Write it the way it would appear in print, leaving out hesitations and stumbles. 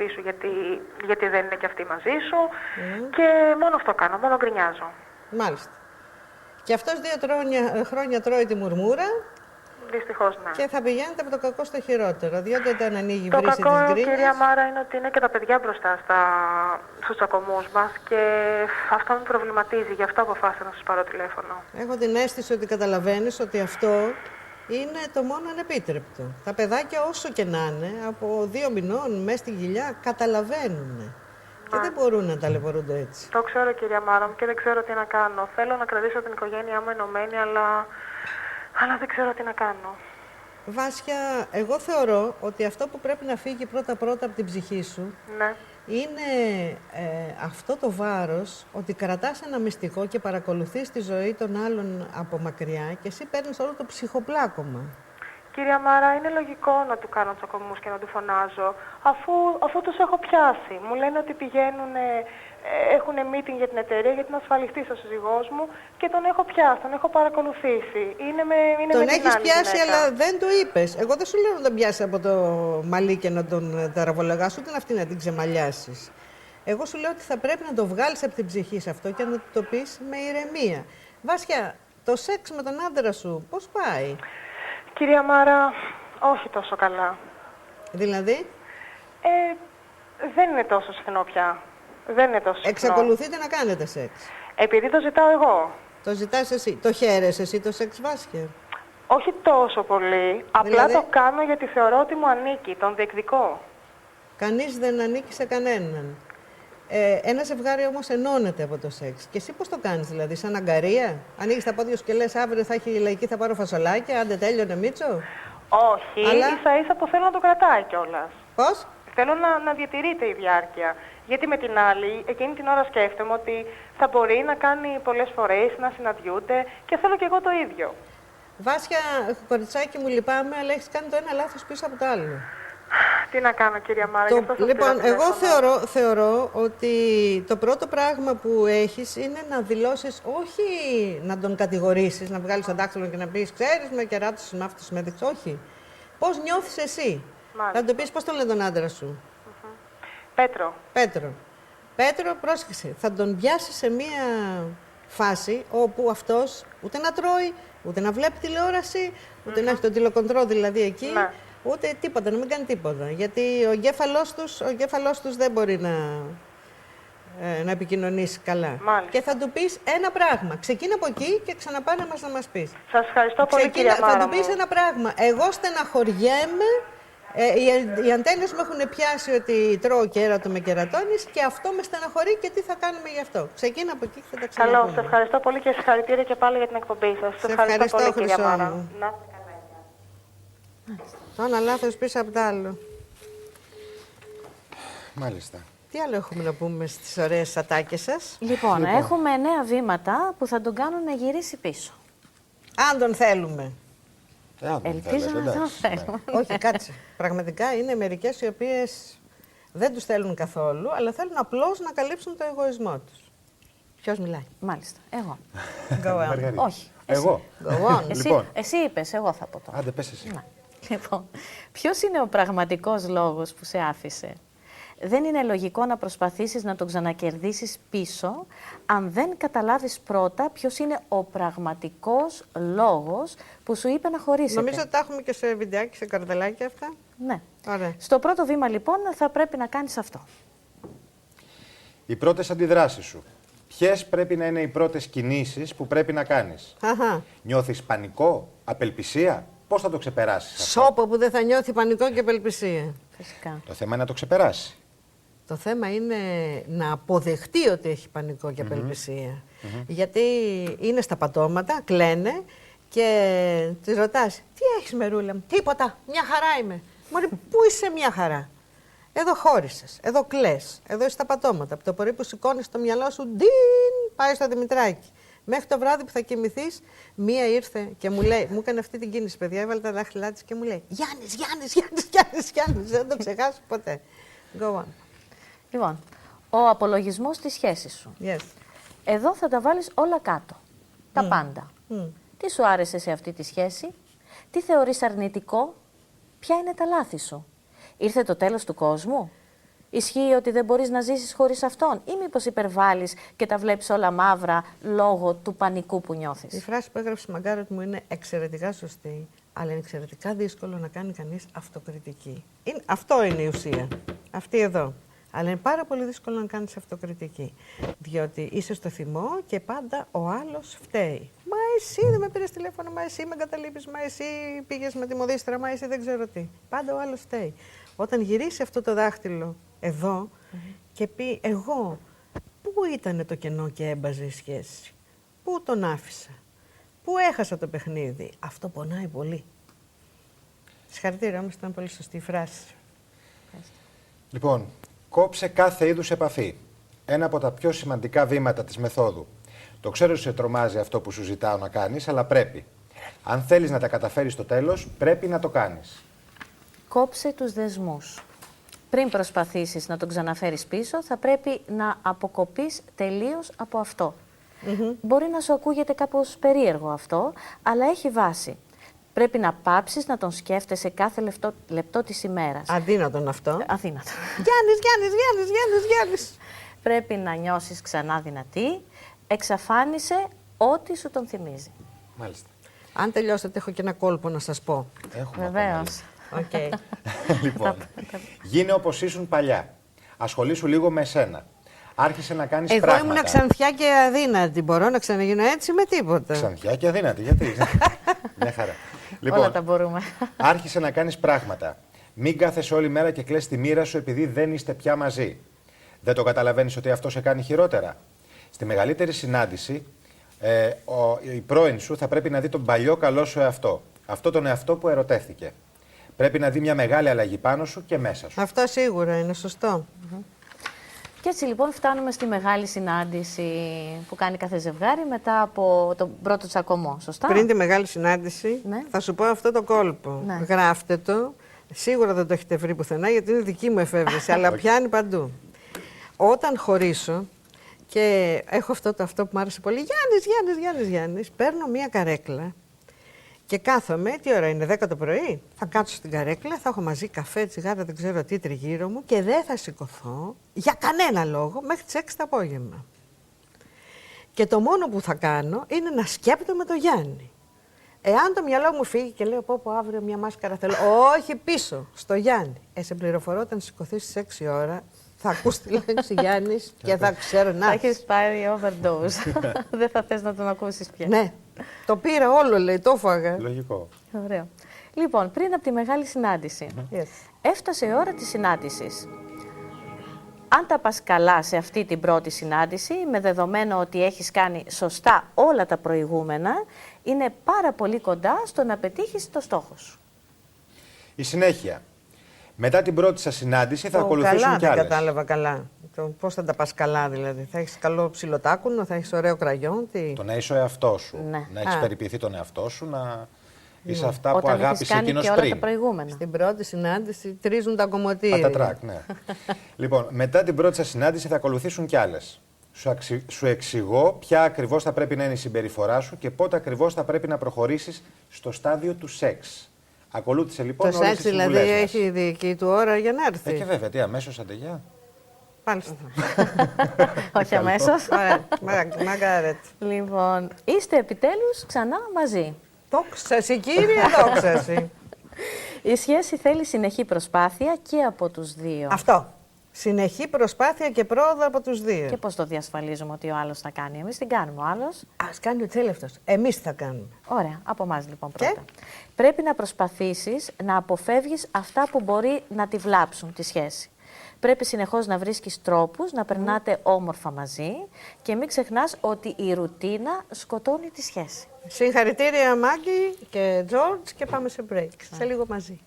επαφή σου γιατί δεν είναι και αυτή μαζί σου. Και μόνο αυτό κάνω, μόνο γκρινιάζω. Μάλιστα. Και αυτός 2 χρόνια τρώει τη μουρμούρα. Δυστυχώς, ναι. Και θα πηγαίνετε από το κακό στο χειρότερο, διότι όταν ανοίγει Το βρύση της κακό, γκρίνιας... κυρία Μάρα, είναι ότι είναι και τα παιδιά μπροστά στους τσακωμούς μας και αυτό με προβληματίζει, γι' αυτό αποφάσισα να σας πάρω τηλέφωνο. Έχω την αίσθηση ότι καταλαβαίνεις ότι αυτό είναι το μόνο ανεπίτρεπτο. Τα παιδάκια όσο και να είναι, από 2 μηνών μέσα στη κοιλιά, καταλαβαίνουν. Και δεν μπορούν να ταλαιπωρούνται έτσι. Το ξέρω, κυρία Μάρα μου, και δεν ξέρω τι να κάνω. Θέλω να κρατήσω την οικογένειά μου ενωμένη, αλλά δεν ξέρω τι να κάνω. Βάσια, εγώ θεωρώ ότι αυτό που πρέπει να φύγει πρώτα-πρώτα από την ψυχή σου, ναι, είναι αυτό το βάρος ότι κρατάς ένα μυστικό και παρακολουθείς τη ζωή των άλλων από μακριά και εσύ παίρνεις όλο το ψυχοπλάκωμα. Κυρία Μάρα, είναι λογικό να του κάνω τσακωμούς και να του φωνάζω, αφού τους έχω πιάσει. Μου λένε ότι πηγαίνουν, έχουν meeting για την εταιρεία, για την ασφαλιστής ο σύζυγός μου και τον έχω πιάσει, τον έχω παρακολουθήσει. Τον έχεις πιάσει, αλλά δεν το είπες. Εγώ δεν σου λέω να τον πιάσεις από το μαλλί και να τον ταραβολογάς, ούτε αυτή να την ξεμαλιάσεις. Εγώ σου λέω ότι θα πρέπει να το βγάλεις από την ψυχή σε αυτό και να το πεις με ηρεμία. Βάσια, το σεξ με τον άντρα σου πώς πάει? Κυρία Μάρα, όχι τόσο καλά. Δηλαδή? Δεν είναι τόσο συχνό πια. Δεν είναι τόσο συχνό. Εξακολουθείτε να κάνετε σεξ? Επειδή το ζητάω εγώ. Το ζητάς εσύ. Το χαίρεσαι εσύ το σεξ, Βάσια? Όχι τόσο πολύ. Απλά το κάνω γιατί θεωρώ ότι μου ανήκει. Τον διεκδικώ. Κανείς δεν ανήκει σε κανέναν. Ένα ζευγάρι όμως ενώνεται από το σεξ. Και εσύ πώς το κάνεις, δηλαδή, σαν αγκαρία? Ανοίγεις τα πόδια σου και λες αύριο θα έχει η λαϊκή, θα πάρω φασολάκια, άντε τέλειωνε Μίτσο? Όχι, αλλά ίσα-ίσα που θέλω να το κρατάει κιόλας. Πώς? Θέλω να διατηρείται η διάρκεια. Γιατί με την άλλη, εκείνη την ώρα σκέφτομαι ότι θα μπορεί να κάνει πολλές φορές, να συναντιούνται και θέλω κι εγώ το ίδιο. Βάσια, κοριτσάκι μου, λυπάμαι, αλλά έχεις κάνει το ένα λάθος πίσω από το άλλο. Τι να κάνω, κυρία Μάρα, Λοιπόν, εγώ θεωρώ ότι το πρώτο πράγμα που έχεις είναι να δηλώσεις, όχι να τον κατηγορήσεις, να βγάλεις το δάχτυλο και να πεις «Ξέρεις, με κεράτωσες, με αυτός, με έδειξες». Όχι. Πώς νιώθεις εσύ? Μάλιστα. Θα του πεις πώς τον λένε τον άντρα σου? Πέτρο. Πέτρο, πρόσεξε. Θα τον πιάσεις σε μία φάση όπου αυτός ούτε να τρώει, ούτε να βλέπει τηλεόραση, ούτε να έχει το τηλεκοντρόλ δηλαδή εκεί. Ναι. Ούτε τίποτα, να μην κάνει τίποτα. Γιατί ο εγκέφαλός τους δεν μπορεί να επικοινωνήσει καλά. Μάλιστα. Και θα του πεις ένα πράγμα. Ξεκίνα από εκεί και ξαναπάνε να μας πεις. Σας ευχαριστώ πολύ, κυρία Μάρα. Θα του πεις ένα πράγμα. Εγώ στεναχωριέμαι, οι αντένες μου έχουν πιάσει ότι τρώω κέρατο, με κερατώνεις και αυτό με στεναχωρεί και τι θα κάνουμε γι' αυτό. Ξεκίνα από εκεί και θα τα ξαναπούμε. Καλώς, σε ευχαριστώ πολύ και συγχαρητήρια και πάλι για την εκπομπή σας. Σε ευχαριστώ πολύ, κυρία Μάρα. Να. Το ένα λάθος πίσω από το άλλο. Μάλιστα. Τι άλλο έχουμε να πούμε στις ωραίες ατάκες σας? Λοιπόν, έχουμε 9 βήματα που θα τον κάνουν να γυρίσει πίσω. Αν τον θέλουμε. Ελπίζω να τον θέλουμε. Όχι, κάτσε. Πραγματικά είναι μερικές οι οποίες δεν τους θέλουν καθόλου, αλλά θέλουν απλώς να καλύψουν το εγωισμό τους. Ποιος μιλάει? Μάλιστα, εγώ. Go on. Όχι. Εγώ. Go on. Εσύ είπες, εγώ θα πω τώρα. Άντε, πες εσύ. Να. Λοιπόν, ποιος είναι ο πραγματικός λόγος που σε άφησε? Δεν είναι λογικό να προσπαθήσεις να τον ξανακερδίσεις πίσω αν δεν καταλάβεις πρώτα ποιος είναι ο πραγματικός λόγος που σου είπε να χωρίσετε. Νομίζω ότι τα έχουμε και σε βιντεάκι, σε καρτελάκι αυτά. Ναι. Ωραία. Στο πρώτο βήμα λοιπόν θα πρέπει να κάνεις αυτό. Οι πρώτες αντιδράσεις σου. Ποιες πρέπει να είναι οι πρώτες κινήσεις που πρέπει να κάνεις? Νιώθεις πανικό, απελπισία? Πώς θα το ξεπεράσεις αυτό? Σώπο που δεν θα νιώθει πανικό και απελπισία. Φυσικά. Το θέμα είναι να το ξεπεράσει. Το θέμα είναι να αποδεχτεί ότι έχει πανικό και απελπισία. Γιατί είναι στα πατώματα, κλαίνε και τη ρωτάς, τι έχεις μερούλα μου? Τίποτα, μια χαρά είμαι. Μωρή, πού είσαι μια χαρά? Εδώ χώρισες, εδώ κλαις, εδώ είσαι στα πατώματα. Από το πρωί που σηκώνεις το μυαλό σου, ντιν, πάει στο Δημητράκι. Μέχρι το βράδυ που θα κοιμηθείς, μία ήρθε και μου λέει, μου έκανε αυτή την κίνηση, παιδιά, έβαλε τα δάχτυλά της και μου λέει Γιάννης, δεν το ξεχάσω ποτέ. Go on. Λοιπόν, ο απολογισμός της σχέσης σου. Yes. Εδώ θα τα βάλεις όλα κάτω. Τα πάντα. Τι σου άρεσε σε αυτή τη σχέση? Τι θεωρείς αρνητικό? Ποια είναι τα λάθη σου? Ήρθε το τέλος του κόσμου? Ισχύει ότι δεν μπορείς να ζήσεις χωρίς αυτόν, ή μήπως υπερβάλλεις και τα βλέπεις όλα μαύρα λόγω του πανικού που νιώθεις? Η φράση που έγραψε η Μαγκάρετ μου είναι εξαιρετικά σωστή, αλλά είναι εξαιρετικά δύσκολο να κάνει κανείς αυτοκριτική. Αυτό είναι η ουσία. Αυτή εδώ. Αλλά είναι πάρα πολύ δύσκολο να κάνεις αυτοκριτική. Διότι είσαι στο θυμό και πάντα ο άλλος φταίει. Μα εσύ δεν με πήρες τηλέφωνο, μα εσύ με εγκαταλείπεις, μα εσύ πήγες με τη μοδίστρα, μα εσύ δεν ξέρω τι. Πάντα ο άλλος φταίει. Όταν γυρίσει αυτό το δάχτυλο εδώ και πει εγώ, πού ήταν το κενό και έμπαζε η σχέση, πού τον άφησα, πού έχασα το παιχνίδι, αυτό πονάει πολύ. Συγχαρητήρια, όμως ήταν πολύ σωστή η φράση. Λοιπόν, κόψε κάθε είδους επαφή. Ένα από τα πιο σημαντικά βήματα της μεθόδου. Το ξέρω ότι σε τρομάζει αυτό που σου ζητάω να κάνεις, αλλά πρέπει. Αν θέλεις να τα καταφέρεις στο τέλος, πρέπει να το κάνεις. Κόψε τους δεσμούς. Πριν προσπαθήσεις να τον ξαναφέρεις πίσω, θα πρέπει να αποκοπείς τελείως από αυτό. Μπορεί να σου ακούγεται κάπως περίεργο αυτό, αλλά έχει βάση. Πρέπει να πάψεις να τον σκέφτεσαι κάθε λεπτό της ημέρας. Αδύνατον αυτό. Αδύνατο. Γιάννης. Πρέπει να νιώσεις ξανά δυνατή. Εξαφάνισε ό,τι σου τον θυμίζει. Μάλιστα. Αν τελειώσετε, έχω και ένα κόλπο να σας πω. Έχουμε Βεβαίως. Okay. Λοιπόν, γίνε όπως ήσουν παλιά. Ασχολήσου λίγο με εσένα. Άρχισε να κάνεις πράγματα. Εγώ ήμουν ξανθιά και αδύνατη. Μπορώ να ξαναγίνω έτσι με τίποτα. Ξανθιά και αδύνατη, γιατί? Μια χαρά. Όλα τα μπορούμε. Άρχισε να κάνεις πράγματα. Μην κάθεσαι όλη μέρα και κλαις τη μοίρα σου επειδή δεν είστε πια μαζί. Δεν το καταλαβαίνεις ότι αυτό σε κάνει χειρότερα? Στη μεγαλύτερη συνάντηση, η πρώην σου θα πρέπει να δει τον παλιό καλό σου εαυτό. Αυτό τον εαυτό που ερωτεύτηκε. Πρέπει να δει μια μεγάλη αλλαγή πάνω σου και μέσα σου. Αυτό σίγουρα είναι σωστό. Και έτσι λοιπόν φτάνουμε στη μεγάλη συνάντηση που κάνει κάθε ζευγάρι μετά από τον πρώτο τσακωμό, σωστά? Πριν τη μεγάλη συνάντηση, Ναι. θα σου πω αυτό το κόλπο. Ναι. Γράφτε το. Σίγουρα δεν το έχετε βρει πουθενά, γιατί είναι δική μου εφεύρεση, αλλά πιάνει παντού. Όταν χωρίσω και έχω αυτό που μου άρεσε πολύ, Γιάννης, παίρνω μία καρέκλα και κάθομαι, τι ώρα είναι, 10 το πρωί, θα κάτσω στην καρέκλα, θα έχω μαζί καφέ, τσιγάρα, δεν ξέρω τι τριγύρω μου και δεν θα σηκωθώ για κανένα λόγο μέχρι τις 6 το απόγευμα. Και το μόνο που θα κάνω είναι να σκέπτομαι το Γιάννη. Εάν το μυαλό μου φύγει και λέω πω αύριο μια μάσκαρα θέλω, όχι πίσω, στο Γιάννη. Σε πληροφορώ όταν σηκωθείς στις 6 ώρα, θα ακούς τη λέξη Γιάννης και θα ξέρω να. Θα έχεις πάρει overdose. Δεν θα θες να τον ακούσεις πια. Ναι, το πήρα όλο, λέει, το έφαγα. Λογικό. Ωραίο. Λοιπόν, πριν από τη μεγάλη συνάντηση, Yes. έφτασε η ώρα της συνάντησης. Αν τα πας καλά σε αυτή την πρώτη συνάντηση, με δεδομένο ότι έχεις κάνει σωστά όλα τα προηγούμενα, είναι πάρα πολύ κοντά στο να πετύχεις το στόχο σου. Η συνέχεια. Μετά την πρώτη σας συνάντηση θα ακολουθήσουν Καλά, κι δεν άλλες. κατάλαβα καλά. Πώς θα τα πας καλά, δηλαδή. Θα έχεις καλό ψιλοτάκουνο, θα έχεις ωραίο κραγιόν. Τι... Το να είσαι ο εαυτός σου. Ναι. Να έχεις Α. περιποιηθεί τον εαυτό σου, να είσαι αυτά που Όταν έχεις αγάπησε κάνει εκείνος και όλα πριν. τα προηγούμενα. Στην πρώτη συνάντηση τρίζουν τα κομμωτήρια. Πατατράκ, ναι. Λοιπόν, μετά την πρώτη σας συνάντηση θα ακολουθήσουν κι άλλες. Σου εξηγώ ποια ακριβώς θα πρέπει να είναι η συμπεριφορά σου και πότε ακριβώς θα πρέπει να προχωρήσεις στο στάδιο του σεξ. Ακολούθησε λοιπόν Το όλες σεξ τις δηλαδή συμβουλές μας. έχει δική του ώρα για να έρθει. Και βέβαια, τι αμέσως αντεγιά. Μάλιστα. Όχι αμέσως. Ωραία, Μαγκάρετ. Λοιπόν, είστε επιτέλους ξανά μαζί. Δόξα σοι, κύριε, δόξα σοι. Η σχέση θέλει συνεχή προσπάθεια και από τους δύο. Αυτό. Συνεχή προσπάθεια και πρόοδο από τους δύο. Και πώς το διασφαλίζουμε ότι ο άλλος θα κάνει? Εμείς την κάνουμε, ο άλλος. Ας κάνει ό,τι θέλει αυτός. Εμείς θα κάνουμε. Ωραία, από εμάς λοιπόν πρώτα. Πρέπει να προσπαθήσεις να αποφεύγεις αυτά που μπορεί να τη βλάψουν τη σχέση. Πρέπει συνεχώς να βρίσκεις τρόπους να περνάτε όμορφα μαζί και μην ξεχνάς ότι η ρουτίνα σκοτώνει τη σχέση. Συγχαρητήρια Μάγκη και Τζόρτζ και πάμε σε break. Σε λίγο μαζί.